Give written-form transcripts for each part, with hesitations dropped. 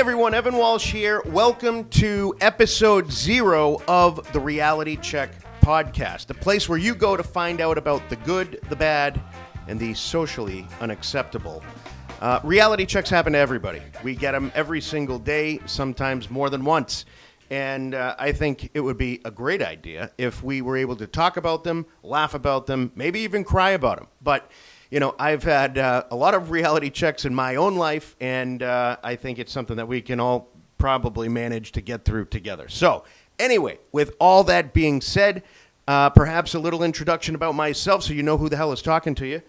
everyone, Evan Walsh here. Welcome to episode 0 of the Reality Check podcast, the place where you go to find out about the good, the bad, and the socially unacceptable. Reality checks happen to everybody. We get them every single day, sometimes more than once. And I think it would be a great idea if we were able to talk about them, laugh about them, maybe even cry about them. But you know, I've had a lot of reality checks in my own life, and I think it's something that we can all probably manage to get through together. So, anyway, with all that being said, perhaps a little introduction about myself so you know who the hell is talking to you.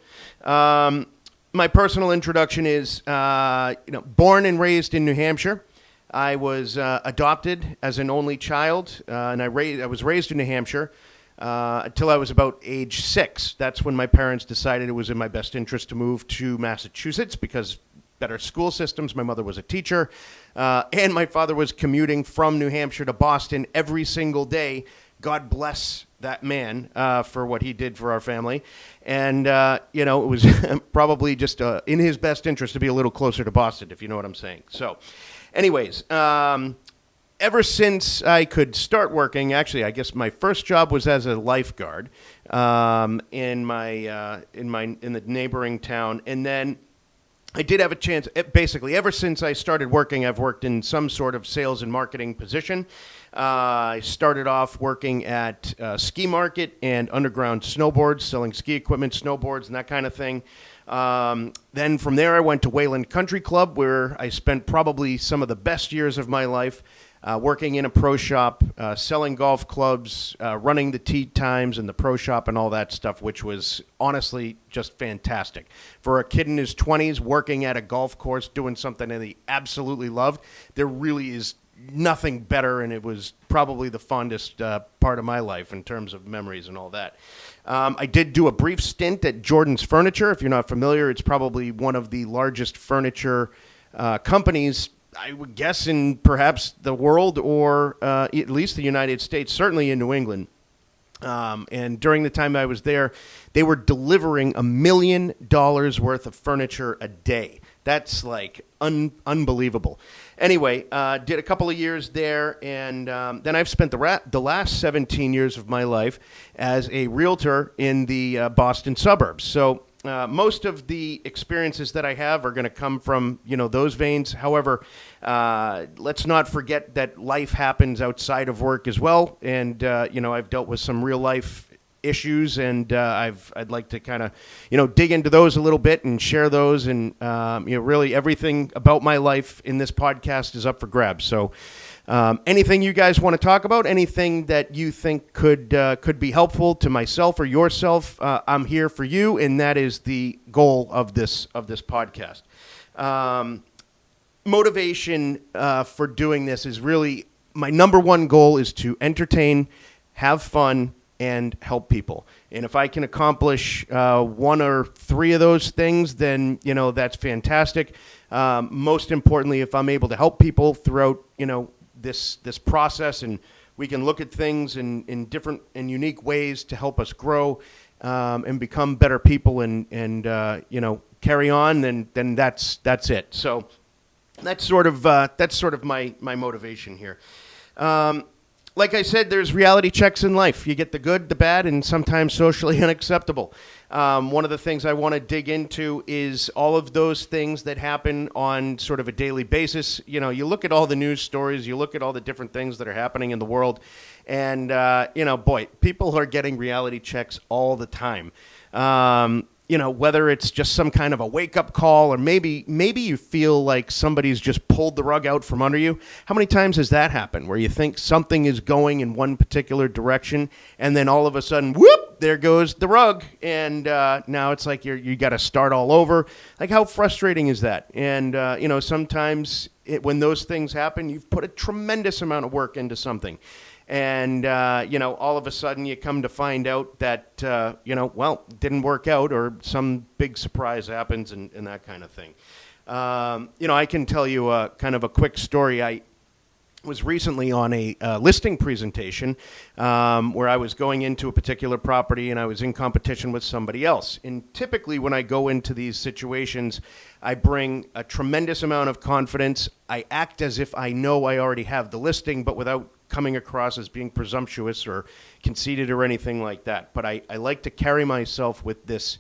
My personal introduction is, born and raised in New Hampshire. I was adopted as an only child, and I was raised in New Hampshire. Until I was about age 6. That's when my parents decided it was in my best interest to move to Massachusetts because better school systems. My mother was a teacher, and my father was commuting from New Hampshire to Boston every single day. God bless that man for what he did for our family. And, it was probably just in his best interest to be a little closer to Boston, if you know what I'm saying. So, anyways, ever since I could start working, actually, I guess my first job was as a lifeguard in the neighboring town, and then I did have a chance. Basically, ever since I started working, I've worked in some sort of sales and marketing position. I started off working at ski market and underground snowboards, selling ski equipment, snowboards, and that kind of thing. Then from there, I went to Wayland Country Club, where I spent probably some of the best years of my life. Working in a pro shop, selling golf clubs, running the tee times and the pro shop and all that stuff, which was honestly just fantastic. For a kid in his 20s working at a golf course, doing something that he absolutely loved, there really is nothing better, and it was probably the fondest part of my life in terms of memories and all that. I did do a brief stint at Jordan's Furniture. If you're not familiar, it's probably one of the largest furniture companies, I would guess, in perhaps the world or at least the United States, certainly in New England. And during the time I was there, they were delivering $1 million worth of furniture a day. That's like unbelievable. Anyway, did a couple of years there, and then I've spent the last 17 years of my life as a realtor in the Boston suburbs. So most of the experiences that I have are going to come from, those veins. However, let's not forget that life happens outside of work as well. And, I've dealt with some real life issues, and I'd like to kind of, dig into those a little bit and share those. And, really everything about my life in this podcast is up for grabs. So anything you guys want to talk about, anything that you think could be helpful to myself or yourself, I'm here for you, and that is the goal of this podcast. Motivation for doing this is really my number one goal is to entertain, have fun, and help people. And if I can accomplish one or three of those things, then that's fantastic. Most importantly, if I'm able to help people throughout this process, and we can look at things in different and unique ways to help us grow and become better people and carry on, then that's it. So that's sort of my motivation here. Like I said, there's reality checks in life. You get the good, the bad, and sometimes socially unacceptable. One of the things I want to dig into is all of those things that happen on sort of a daily basis. You look at all the news stories, you look at all the different things that are happening in the world, and, people are getting reality checks all the time. Whether it's just some kind of a wake-up call, or maybe you feel like somebody's just pulled the rug out from under you. How many times has that happened, where you think something is going in one particular direction, and then all of a sudden, whoop, there goes the rug, and now it's like you got to start all over. Like, how frustrating is that? And, sometimes when those things happen, you've put a tremendous amount of work into something. And, all of a sudden you come to find out that, it didn't work out, or some big surprise happens and that kind of thing. I can tell you kind of a quick story. was recently on a listing presentation where I was going into a particular property and I was in competition with somebody else. And typically when I go into these situations, I bring a tremendous amount of confidence. I act as if I know I already have the listing, but without coming across as being presumptuous or conceited or anything like that. But I like to carry myself with this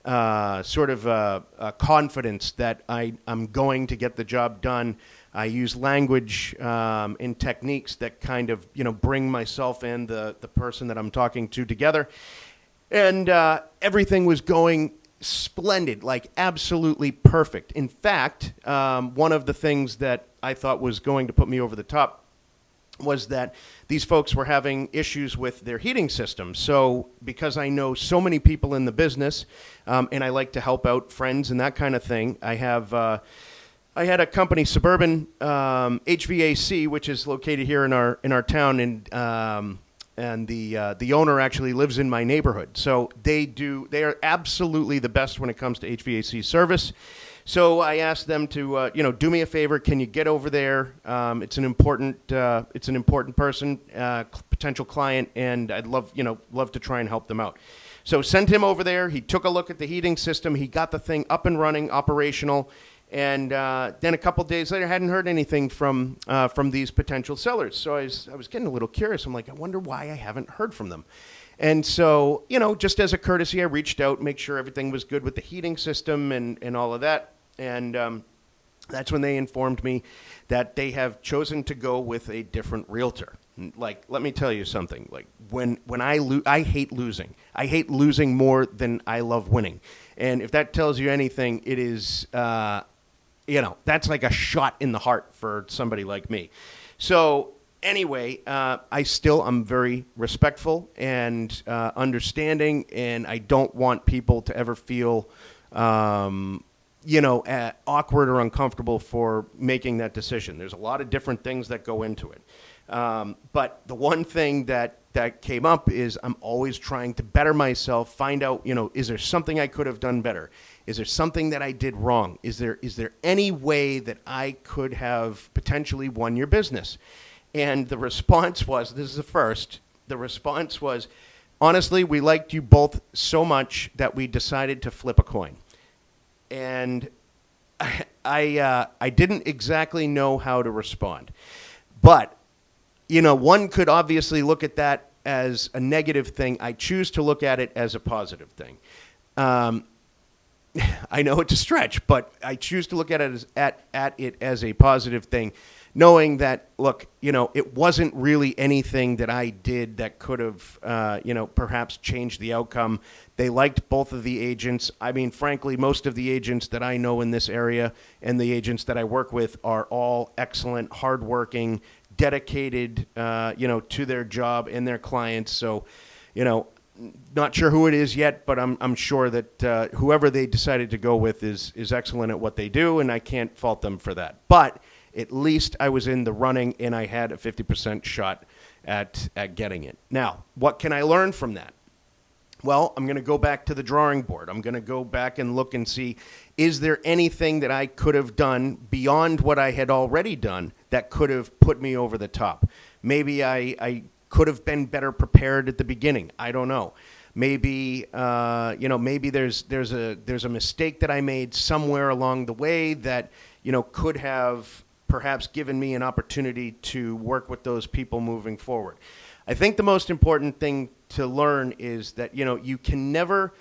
sort of confidence that I'm going to get the job done. I use language and techniques that kind of, bring myself and the person that I'm talking to together. And everything was going splendid, like absolutely perfect. In fact, one of the things that I thought was going to put me over the top was that these folks were having issues with their heating system. So because I know so many people in the business and I like to help out friends and that kind of thing, I had a company, Suburban HVAC, which is located here in our town, and the owner actually lives in my neighborhood. So they are absolutely the best when it comes to HVAC service. So I asked them to do me a favor. Can you get over there? It's an important person, potential client, and I'd love to try and help them out. So sent him over there. He took a look at the heating system. He got the thing up and running, operational. And then a couple days later, I hadn't heard anything from these potential sellers. So I was getting a little curious. I'm like, I wonder why I haven't heard from them. And so, just as a courtesy, I reached out, make sure everything was good with the heating system and all of that. And that's when they informed me that they have chosen to go with a different realtor. Like, let me tell you something. Like, when I hate losing. I hate losing more than I love winning. And if that tells you anything, it is... that's like a shot in the heart for somebody like me. So anyway, I'm very respectful and understanding, and I don't want people to ever feel, awkward or uncomfortable for making that decision. There's a lot of different things that go into it. But the one thing that came up is I'm always trying to better myself, find out, is there something I could have done better? Is there something that I did wrong? Is there any way that I could have potentially won your business? And the response was, this is the first, the response was, honestly, we liked you both so much that we decided to flip a coin. And I didn't exactly know how to respond. But, one could obviously look at that as a negative thing. I choose to look at it as a positive thing. I know it's a stretch, but I choose to look at it as a positive thing, knowing that, look, it wasn't really anything that I did that could have, perhaps changed the outcome. They liked both of the agents. I mean, frankly, most of the agents that I know in this area and the agents that I work with are all excellent, hardworking, dedicated, to their job and their clients. So, not sure who it is yet, but I'm sure that whoever they decided to go with is excellent at what they do, and I can't fault them for that. But at least I was in the running, and I had a 50% shot at getting it. Now, what can I learn from that? Well, I'm going to go back to the drawing board. I'm going to go back and look and see, is there anything that I could have done beyond what I had already done that could have put me over the top? Maybe I could have been better prepared at the beginning. I don't know. Maybe maybe there's a mistake that I made somewhere along the way that could have perhaps given me an opportunity to work with those people moving forward. I think the most important thing to learn is that you can never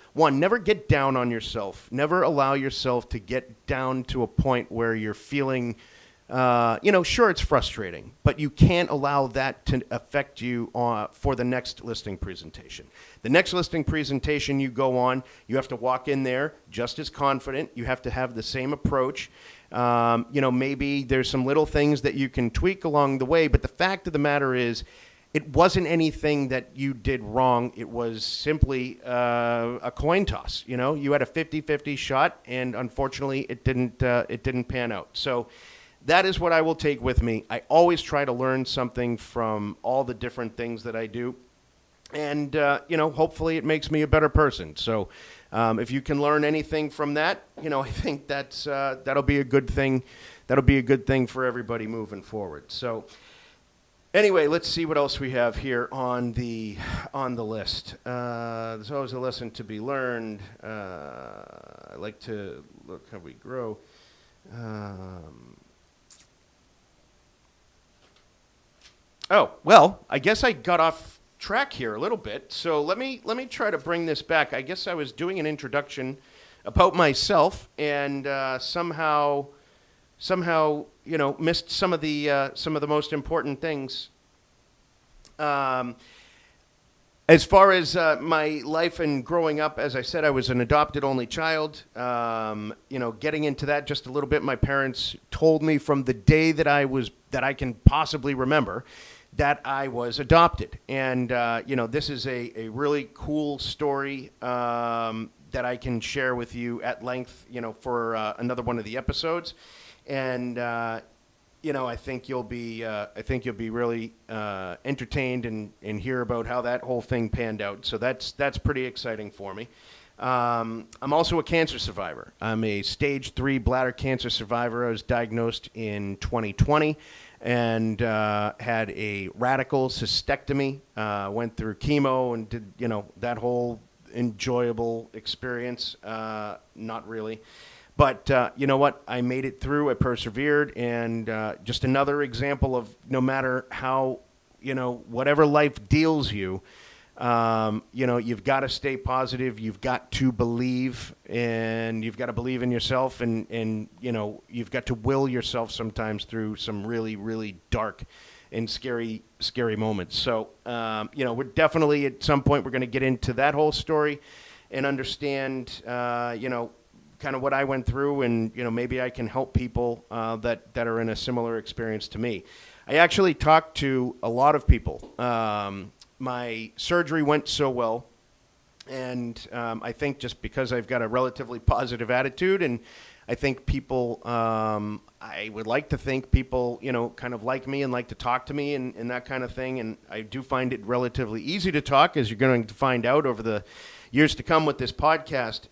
get down on yourself. Never allow yourself to get down to a point where you're feeling. Sure, it's frustrating, but you can't allow that to affect you for the next listing presentation. The next listing presentation you go on, you have to walk in there just as confident. You have to have the same approach. Maybe there's some little things that you can tweak along the way, but the fact of the matter is, it wasn't anything that you did wrong. It was simply a coin toss. You had a 50-50 shot, and unfortunately, it didn't pan out. So that is what I will take with me. I always try to learn something from all the different things that I do. And, hopefully it makes me a better person. So if you can learn anything from that, I think that'll be a good thing. That'll be a good thing for everybody moving forward. So Anyway, let's see what else we have here on the list. There's always a lesson to be learned. I like to look how we grow. Oh, well, I guess I got off track here a little bit. So let me try to bring this back. I guess I was doing an introduction about myself and somehow missed some of the most important things. As far as my life and growing up, as I said, I was an adopted only child. Getting into that just a little bit, my parents told me from the day that I can possibly remember that I was adopted. And, this is a really cool story that I can share with you at length, for another one of the episodes. And, I think you'll be really entertained and hear about how that whole thing panned out. So that's pretty exciting for me. I'm also a cancer survivor. I'm a stage 3 bladder cancer survivor. I was diagnosed in 2020 and had a radical cystectomy. Went through chemo and did that whole enjoyable experience. Not really. But you know what? I made it through. I persevered. And just another example of no matter how, whatever life deals you, you've got to stay positive. You've got to believe, and you've got to believe in yourself. And you've got to will yourself sometimes through some really, really dark and scary moments. So, we're definitely at some point we're going to get into that whole story and understand, kind of what I went through, and maybe I can help people that are in a similar experience to me. I actually talked to a lot of people. My surgery went so well, and I think just because I've got a relatively positive attitude, and I think people, I would like to think people, kind of like me and like to talk to me and that kind of thing. And I do find it relatively easy to talk, as you're going to find out over the years to come with this podcast.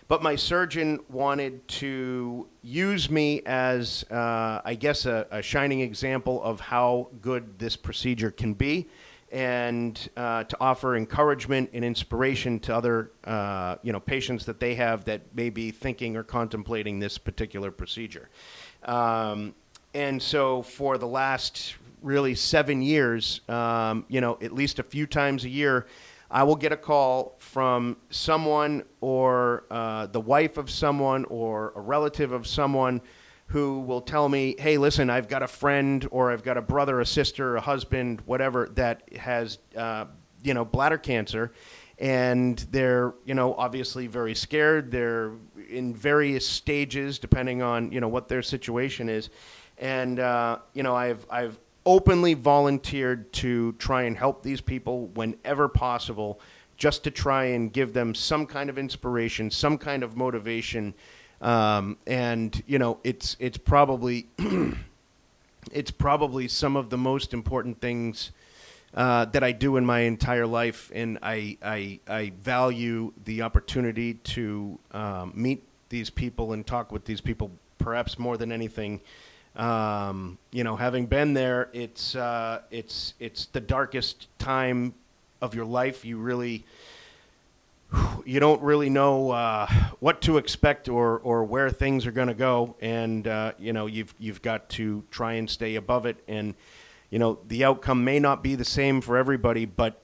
But my surgeon wanted to use me as, I guess, a shining example of how good this procedure can be, and to offer encouragement and inspiration to other, patients that they have that may be thinking or contemplating this particular procedure. And so for the last really 7 years, at least a few times a year, I will get a call from someone or the wife of someone or a relative of someone who will tell me, hey, listen, I've got a friend or I've got a brother, a sister, a husband, whatever, that has, bladder cancer. And they're, obviously very scared. They're in various stages depending on, what their situation is. And, I've openly volunteered to try and help these people whenever possible, just to try and give them some kind of inspiration, some kind of motivation. And it's probably it's probably some of the most important things that I do in my entire life, and I value the opportunity to meet these people and talk with these people perhaps more than anything. Having been there, it's the darkest time of your life. You don't really know what to expect or where things are going to go, and you've got to try and stay above it. And the outcome may not be the same for everybody, but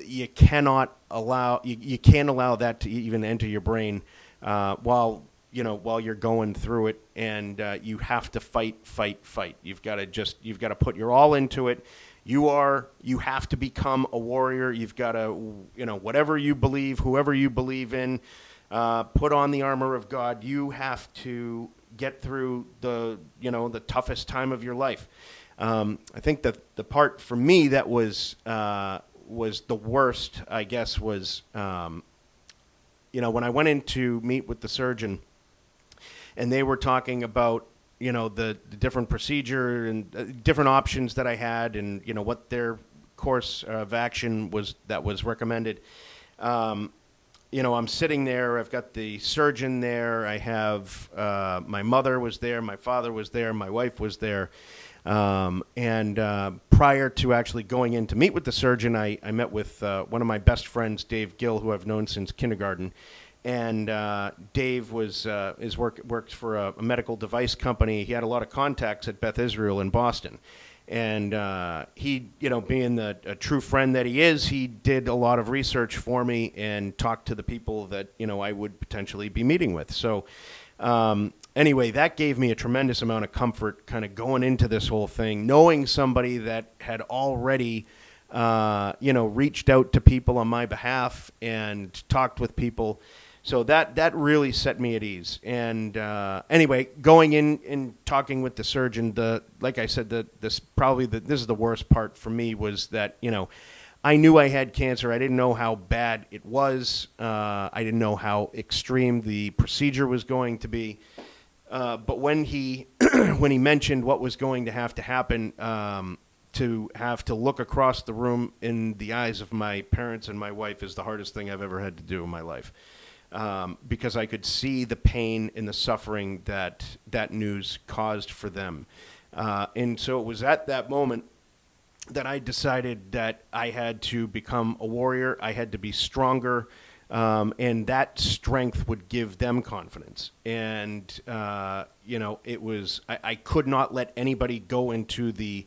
you can't allow that to even enter your brain while you're going through it, and you have to fight. You've got to put your all into it. You have to become a warrior. You've got to, whatever you believe, whoever you believe in, put on the armor of God. You have to get through the toughest time of your life. I think that the part for me that was the worst, I guess, was, when I went in to meet with the surgeon, and they were talking about, the different procedure and different options that I had, and, what their course of action was that was recommended. I'm sitting there. I've got the surgeon there. I have my mother was there. My father was there. My wife was there. And prior to actually going in to meet with the surgeon, I met with one of my best friends, Dave Gill, who I've known since kindergarten. And Dave worked for a medical device company. He had a lot of contacts at Beth Israel in Boston. And he, being the true friend that he is, he did a lot of research for me and talked to the people that, I would potentially be meeting with. So anyway, that gave me a tremendous amount of comfort kind of going into this whole thing, knowing somebody that had already, reached out to people on my behalf and talked with people. So that really set me at ease. And anyway, going in and talking with the surgeon, like I said, this is the worst part for me was that, I knew I had cancer. I didn't know how bad it was. I didn't know how extreme the procedure was going to be. But when he when he mentioned what was going to happen, to have to look across the room in the eyes of my parents and my wife is the hardest thing I've ever had to do in my life. Because I could see the pain and the suffering that news caused for them. And so it was at that moment that I decided that I had to become a warrior. I had to be stronger, and that strength would give them confidence. And, it was, I could not let anybody go into the,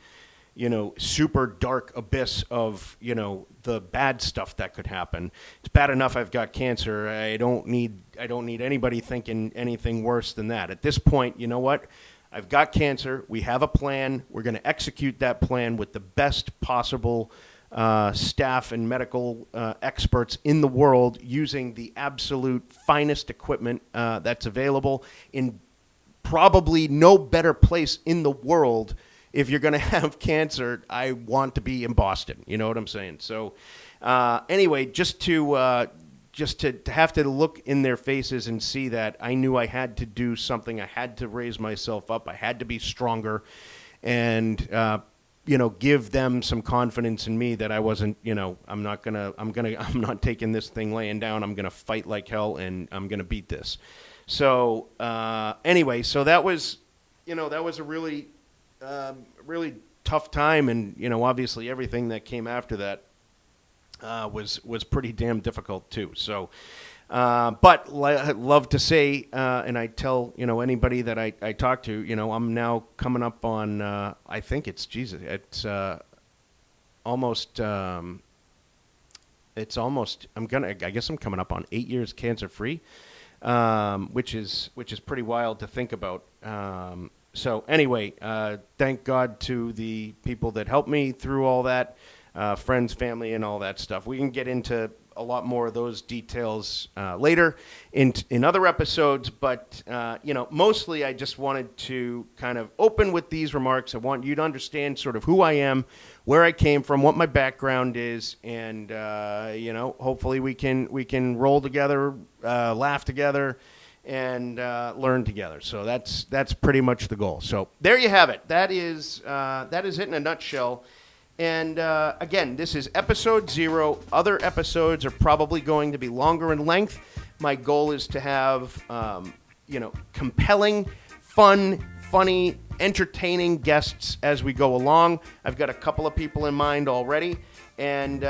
super dark abyss of, the bad stuff that could happen. It's bad enough I've got cancer. I don't need anybody thinking anything worse than that. At this point, you know what? I've got cancer. We have a plan. We're going to execute that plan with the best possible staff and medical experts in the world using the absolute finest equipment that's available in probably no better place in the world. If you're going to have cancer, I want to be in Boston. You know what I'm saying? So anyway, just to have to look in their faces and see that I knew I had to do something. I had to raise myself up. I had to be stronger and, give them some confidence in me that I wasn't, I'm not taking this thing laying down. I'm going to fight like hell and I'm going to beat this. So anyway, so that was a really tough time, and obviously everything that came after that was pretty damn difficult too. So, but I love to say, and I tell anybody that I talk to, I'm now coming up on I think it's almost. I guess I'm coming up on 8 years cancer free, which is pretty wild to think about. So anyway, thank God to the people that helped me through all that, friends, family, and all that stuff. We can get into a lot more of those details later in other episodes, but mostly I just wanted to kind of open with these remarks. I want you to understand sort of who I am, where I came from, what my background is, and hopefully we can roll together, laugh together, and learn together. So that's pretty much the goal. So there you have it. That is it in a nutshell. And again, this is episode 0. Other episodes are probably going to be longer in length. My goal is to have compelling, fun, funny, entertaining guests as we go along. I've got a couple of people in mind already. And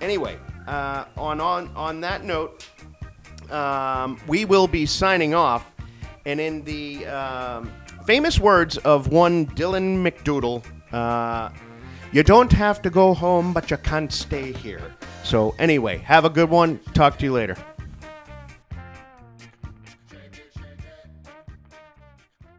anyway, on that note, we will be signing off, and in the famous words of one Dylan McDoodle, you don't have to go home, but you can't stay here. So anyway, have a good one. Talk to you later.